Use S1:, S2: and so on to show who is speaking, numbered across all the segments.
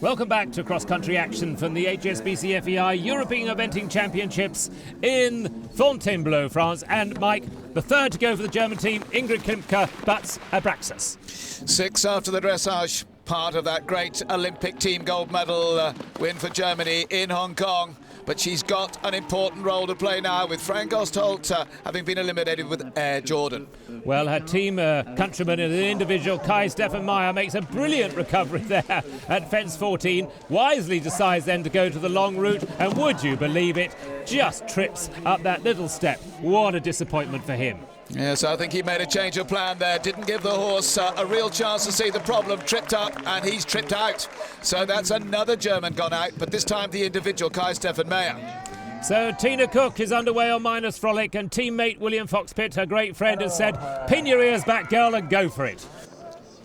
S1: Welcome back to cross-country action from the HSBC FEI European Eventing Championships in Fontainebleau, France. And Mike, the third to go for the German team, Ingrid Klimke, butts Abraxas.
S2: 6 after the dressage, part of that great Olympic team gold medal win for Germany in Hong Kong. But she's got an important role to play now with Frank Ostholt having been eliminated with Air Jordan.
S1: Well, her team countryman in the individual, Kai-Stefan Meyer, makes a brilliant recovery there at fence 14. Wisely decides then to go to the long route, and would you believe it, just trips up that little step. What a disappointment for him.
S2: Yes, I think he made a change of plan there. Didn't give the horse a real chance to see the problem. Tripped up, and he's tripped out. So that's another German gone out, but this time the individual, Kai-Stefan Meyer.
S1: So Tina Cook is underway on Minus Frolic, and teammate William Fox-Pitt, her great friend, has said, pin your ears back, girl, and go for it.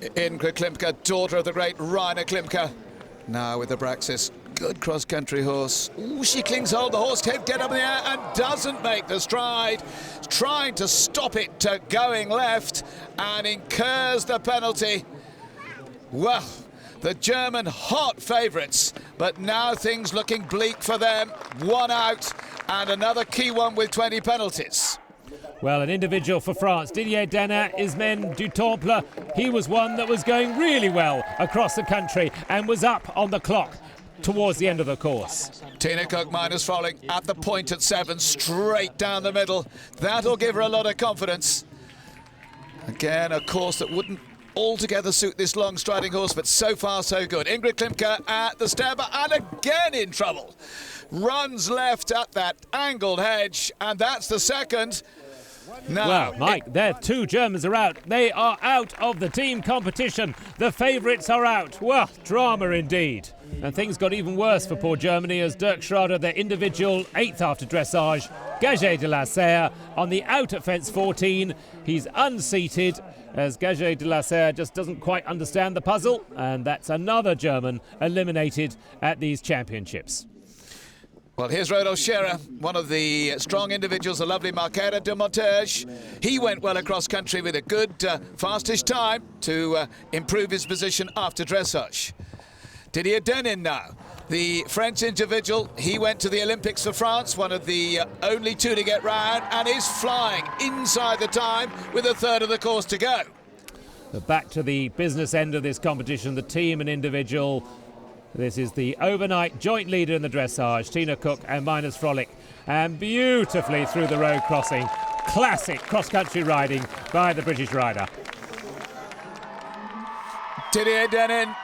S2: Ingrid Klimke, daughter of the great Rainer Klimke. Now with the Abraxas. Good cross-country horse. Ooh, she clings hold. The horse can't get up in the air and doesn't make the stride. Trying to stop it going left and incurs the penalty. Well, the German hot favourites, but now things looking bleak for them. One out and another key one with 20 penalties.
S1: Well, an individual for France, Didier Denin, Ismaine du Temple. He was one that was going really well across the country and was up on the clock towards the end of the course.
S2: Tina Cook Minus Frolic at the point at 7, straight down the middle. That'll give her a lot of confidence. Again, a course that wouldn't altogether suit this long striding horse, but so far so good. Ingrid Klimke at the step and again in trouble. Runs left at that angled hedge, and that's the second. Now,
S1: well, Mike, their 2 Germans are out. They are out of the team competition. The favourites are out. Well, drama indeed. And things got even worse for poor Germany as Dirk Schrader, their individual 8th after dressage, Gage de la Serre on the out at fence 14. He's unseated as Gage de la Serre just doesn't quite understand the puzzle. And that's another German eliminated at these championships.
S2: Well, here's Rodolphe Scherer, one of the strong individuals, the lovely Marquera de Montage. He went well across country with a good, fastish time to improve his position after dressage. Didier Denin now, the French individual. He went to the Olympics for France, one of the only 2 to get round, and is flying inside the time with a third of the course to go.
S1: But back to the business end of this competition, the team and individual. This is the overnight joint leader in the dressage, Tina Cook and Minus Frolic, and beautifully through the road crossing. Classic cross-country riding by the British rider.
S2: Didier Denin,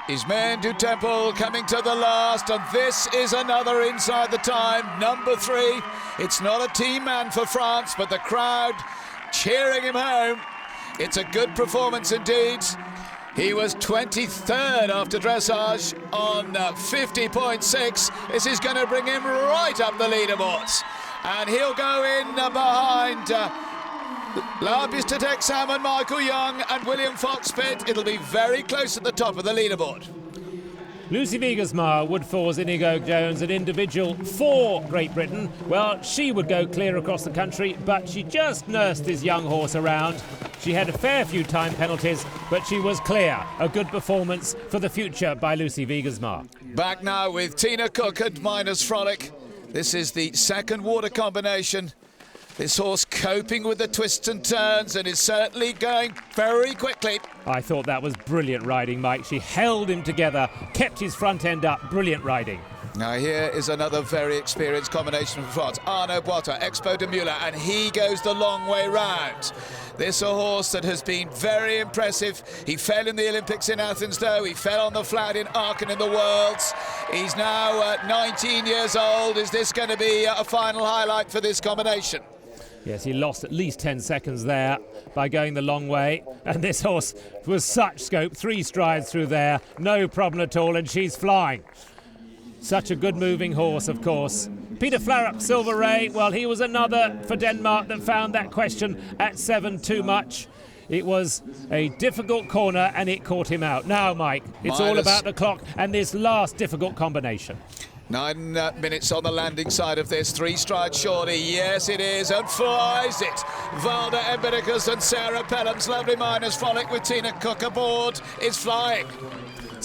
S2: Ismaine du Temple coming to the last, and this is another inside the time, number 3. It's not a team man for France, but the crowd cheering him home. It's a good performance indeed. He was 23rd after dressage on 50.6. This is going to bring him right up the leaderboards. And he'll go in behind Labis Texam and Michael Young and William Fox-Pitt. It'll be very close at the top of the leaderboard.
S1: Lucy Wiegersma, Woodfor's Inigo Jones, an individual for Great Britain. Well, she would go clear across the country, but she just nursed this young horse around. She had a fair few time penalties, but she was clear. A good performance for the future by Lucy Wiegersma.
S2: Back now with Tina Cook and Minus Frolic. This is the second water combination. This horse coping with the twists and turns and is certainly going very quickly.
S1: I thought that was brilliant riding, Mike. She held him together, kept his front end up. Brilliant riding.
S2: Now here is another very experienced combination from France. Arnaud Boita, Expo de Müller, and he goes the long way round. This is a horse that has been very impressive. He fell in the Olympics in Athens, though. He fell on the flat in Aachen in the Worlds. He's now 19 years old. Is this going to be a final highlight for this combination?
S1: Yes, he lost at least 10 seconds there by going the long way. And this horse was such scope. 3 strides through there. No problem at all, and she's flying. Such a good moving horse, of course. Peter Flarup, Silver Ray, well, he was another for Denmark that found that question at 7 too much. It was a difficult corner and it caught him out. Now, Mike, it's all about the clock and this last difficult combination.
S2: 9 minutes on the landing side of this. 3 strides shorty. Yes, it is. And flies it. Valda Embericus and Sarah Pelham's lovely Minus Frolic with Tina Cook aboard is flying.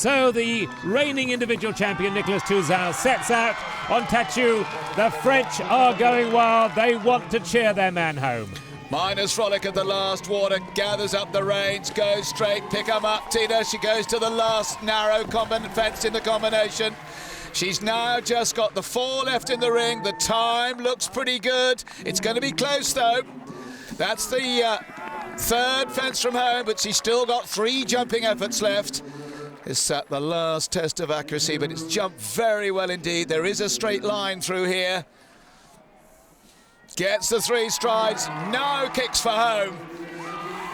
S1: So the reigning individual champion Nicolas Touzin sets out on Tattoo. The French are going wild. They want to cheer their man home.
S2: Miners Frolic at the last water, gathers up the reins, goes straight, pick 'em up, Tina. She goes to the last narrow fence in the combination. She's now just got the 4 left in the ring. The time looks pretty good. It's going to be close, though. That's the third fence from home, but she's still got 3 jumping efforts left. It's at the last test of accuracy, but it's jumped very well indeed. There is a straight line through here. Gets the 3 strides, no kicks for home.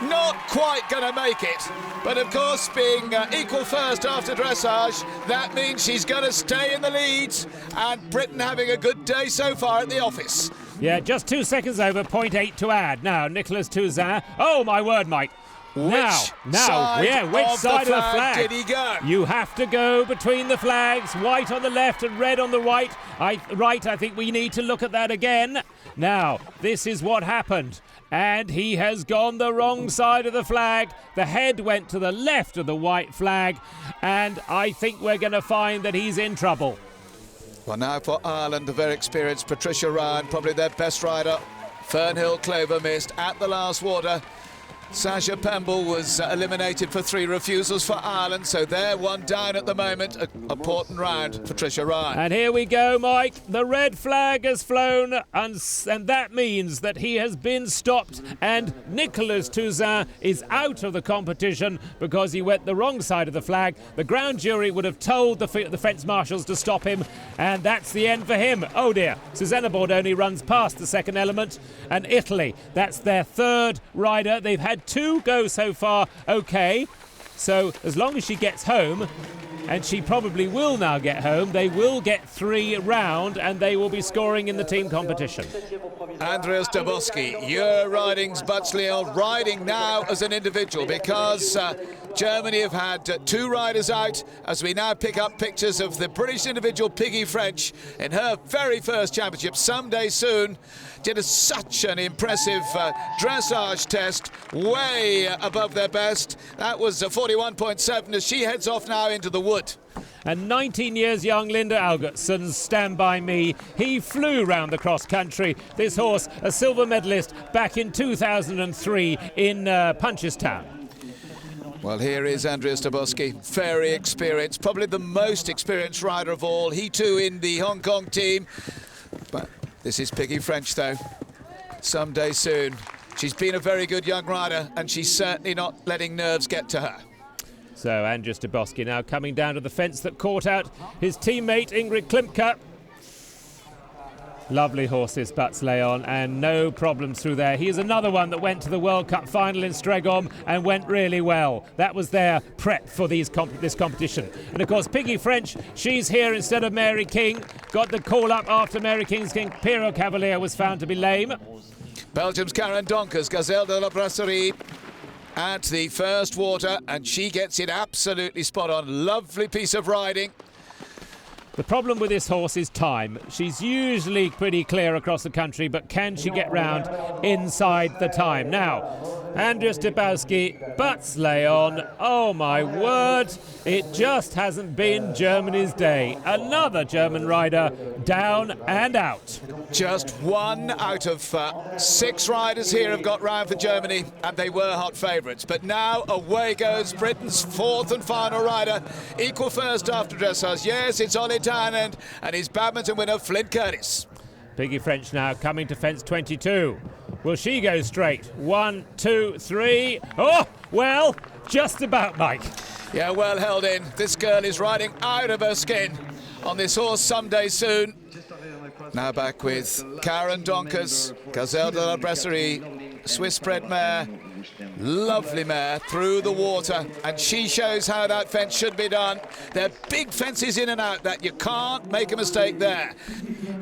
S2: Not quite going to make it, but of course being equal first after dressage, that means she's going to stay in the leads, and Britain having a good day so far at the office.
S1: Yeah, just 2 seconds over, 0.8 to add. Now, Nicolas Touzin, oh my word, Mike. Which side of the flag did he go?
S2: You
S1: have to go between the flags, white on the left and red on the right. I think we need to look at that again. Now, this is what happened. And he has gone the wrong side of the flag. The head went to the left of the white flag. And I think we're going to find that he's in trouble.
S2: Well, now for Ireland, the very experienced Patricia Ryan, probably their best rider. Fernhill Clover missed at the last water. Sasha Pemble was eliminated for 3 refusals for Ireland, so they're 1 down at the moment. A important round for Patricia Ryan.
S1: And here we go, Mike. The red flag has flown, and that means that he has been stopped, and Nicolas Touzin is out of the competition because he went the wrong side of the flag. The ground jury would have told the fence marshals to stop him, and that's the end for him. Oh dear, Susanna Bordoni runs past the second element, and Italy, that's their 3rd rider. They've had 2 go so far, okay. So as long as she gets home, and she probably will now get home, they will get 3 round and they will be scoring in the team competition.
S2: Andreas Daboski, you're riding Butts-Leon, riding now as an individual because Germany have had 2 riders out as we now pick up pictures of the British individual Piggy French in her very first championship someday soon. Did such an impressive dressage test, way above their best. That was 41.7 as she heads off now into the wood.
S1: And 19 years young Linda Algertsson, Stand By Me. He flew round the cross country. This horse, a silver medalist back in 2003 in Punchestown.
S2: Well, here is Andreas Daboski, very experienced, probably the most experienced rider of all. He too in the Hong Kong team. But this is Piggy French, though. Someday soon. She's been a very good young rider, and she's certainly not letting nerves get to her.
S1: So Andreas Daboski now coming down to the fence that caught out his teammate Ingrid Klimke. Lovely horses, Butts-Leon, and no problems through there. He is another one that went to the World Cup final in Stregom and went really well. That was their prep for this competition. And of course, Piggy French, she's here instead of Mary King. Got the call up after Mary King's King. Piero Cavalier was found to be lame.
S2: Belgium's Karen Donkers, Gazelle de la Brasserie at the first water, and she gets it absolutely spot on. Lovely piece of riding.
S1: The problem with this horse is time. She's usually pretty clear across the country, but can she get round inside the time? Now, Andreas Daboski, Butts-Leon, oh my word, it just hasn't been Germany's day. Another German rider down and out.
S2: Just 1 out of 6 riders here have got round for Germany, and they were hot favourites. But now away goes Britain's 4th and final rider, equal first after dressage. Yes, it's Ollie Townend and his badminton winner Flynn Curtis.
S1: Piggy French now coming to fence 22. Will she go straight? 1, 2, 3. Oh, well, just about, Mike.
S2: Yeah, well held in. This girl is riding out of her skin on this horse someday soon. Now back with Karen Donkers, Gazelle de la Brasserie, Swiss bred mare. Lovely mare through the water, and she shows how that fence should be done. They're big fences in and out that you can't make a mistake there.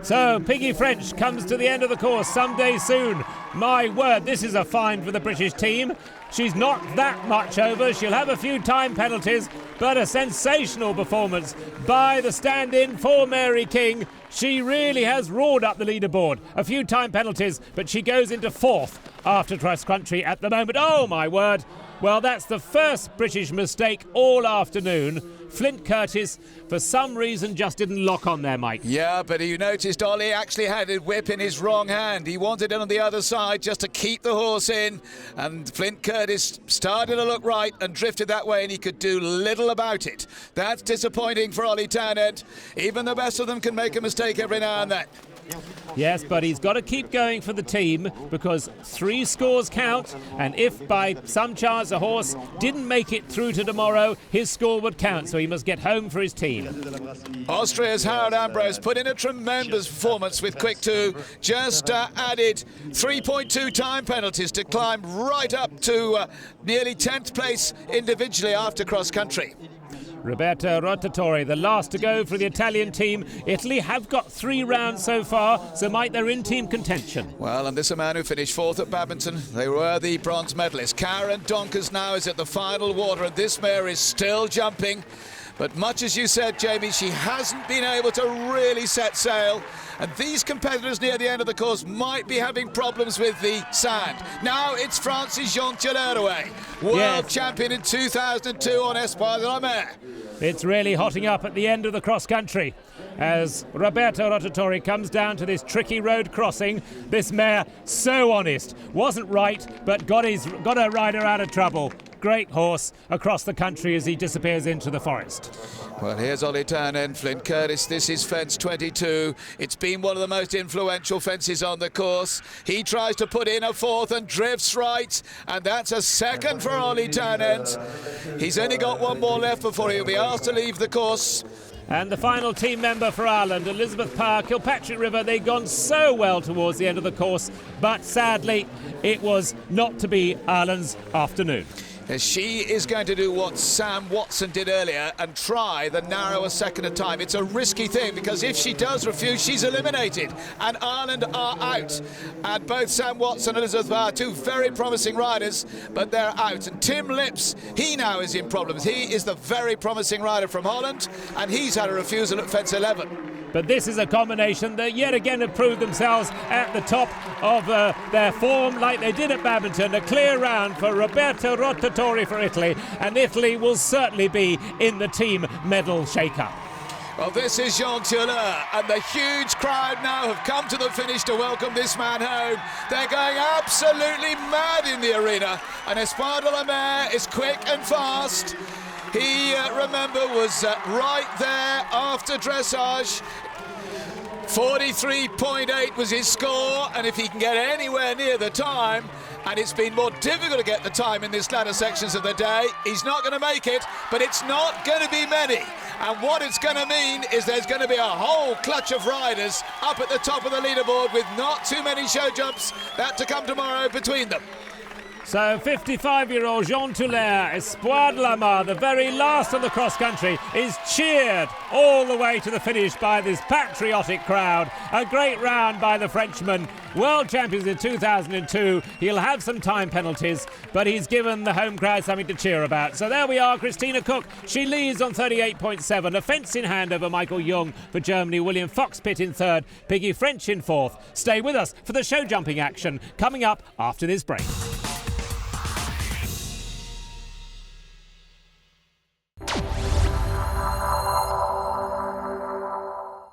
S1: So Piggy French comes to the end of the course someday soon. My word, this is a find for the British team. She's not that much over. She'll have a few time penalties, but a sensational performance by the stand-in for Mary King. She really has roared up the leaderboard. A few time penalties, but she goes into 4th after cross country at the moment. Oh my word, Well, that's the first British mistake all afternoon. Flint Curtis, for some reason, just didn't lock on there, Mike.
S2: Yeah, but you noticed Ollie actually had his whip in his wrong hand. He wanted it on the other side just to keep the horse in. And Flint Curtis started to look right and drifted that way, and he could do little about it. That's disappointing for Ollie Townend. Even the best of them can make a mistake every now and then.
S1: Yes, but he's got to keep going for the team because 3 scores count, and if by some chance a horse didn't make it through to tomorrow, his score would count, so he must get home for his team.
S2: Austria's Harold Ambrose put in a tremendous performance with Quick 2, just added 3.2 time penalties to climb right up to nearly 10th place individually after cross-country.
S1: Roberto Rotatori, the last to go for the Italian team. Italy have got 3 rounds so far, so Mike, they're in team contention.
S2: Well, and this is a man who finished 4th at Badminton. They were the bronze medalists. Karen Donkers now is at the final water, and this mare is still jumping. But much as you said, Jamie, she hasn't been able to really set sail. And these competitors near the end of the course might be having problems with the sand. Now it's France's Jean Tillerouet, world champion in 2002 on Espoir de la Mer.
S1: It's really hotting up at the end of the cross-country as Roberto Rotatori comes down to this tricky road crossing. This mare, so honest, wasn't right, but got her rider out of trouble. Great horse across the country as he disappears into the forest.
S2: Well, here's Ollie Townend, Flint Curtis. This is fence 22. It's been one of the most influential fences on the course. He tries to put in a 4th and drifts right, and that's a 2nd for Ollie Townend. He's only got 1 more left before he'll be asked to leave the course.
S1: And the final team member for Ireland, Elizabeth Power, Kilpatrick River, they'd gone so well towards the end of the course, but sadly it was not to be Ireland's afternoon.
S2: She is going to do what Sam Watson did earlier and try the narrower 2nd at time. It's a risky thing because if she does refuse, she's eliminated. And Ireland are out. And both Sam Watson and Elizabeth Power, 2 very promising riders, but they're out. And Tim Lips, he now is in problems. He is the very promising rider from Holland, and he's had a refusal at fence 11.
S1: But this is a combination that yet again have proved themselves at the top of their form like they did at Badminton. A clear round for Roberto Rotatori for Italy, and Italy will certainly be in the team medal shake-up.
S2: Well, this is Jean Tillerouet, and the huge crowd now have come to the finish to welcome this man home. They're going absolutely mad in the arena, and Espoir de la Mer is quick and fast. He, remember, was right there after dressage. 43.8 was his score, and if he can get anywhere near the time, and it's been more difficult to get the time in this latter sections of the day, he's not going to make it, but it's not going to be many. And what it's going to mean is there's going to be a whole clutch of riders up at the top of the leaderboard with not too many show jumps. That to come tomorrow between them.
S1: So 55-year-old Jean Tillerouet, Espoir de la Mer, the very last of the cross-country, is cheered all the way to the finish by this patriotic crowd. A great round by the Frenchman, world champions in 2002. He'll have some time penalties, but he's given the home crowd something to cheer about. So there we are, Christina Cook. She leads on 38.7. A fence in hand over Michael Jung for Germany. William Fox-Pitt in 3rd. Piggy French in 4th. Stay with us for the show jumping action coming up after this break.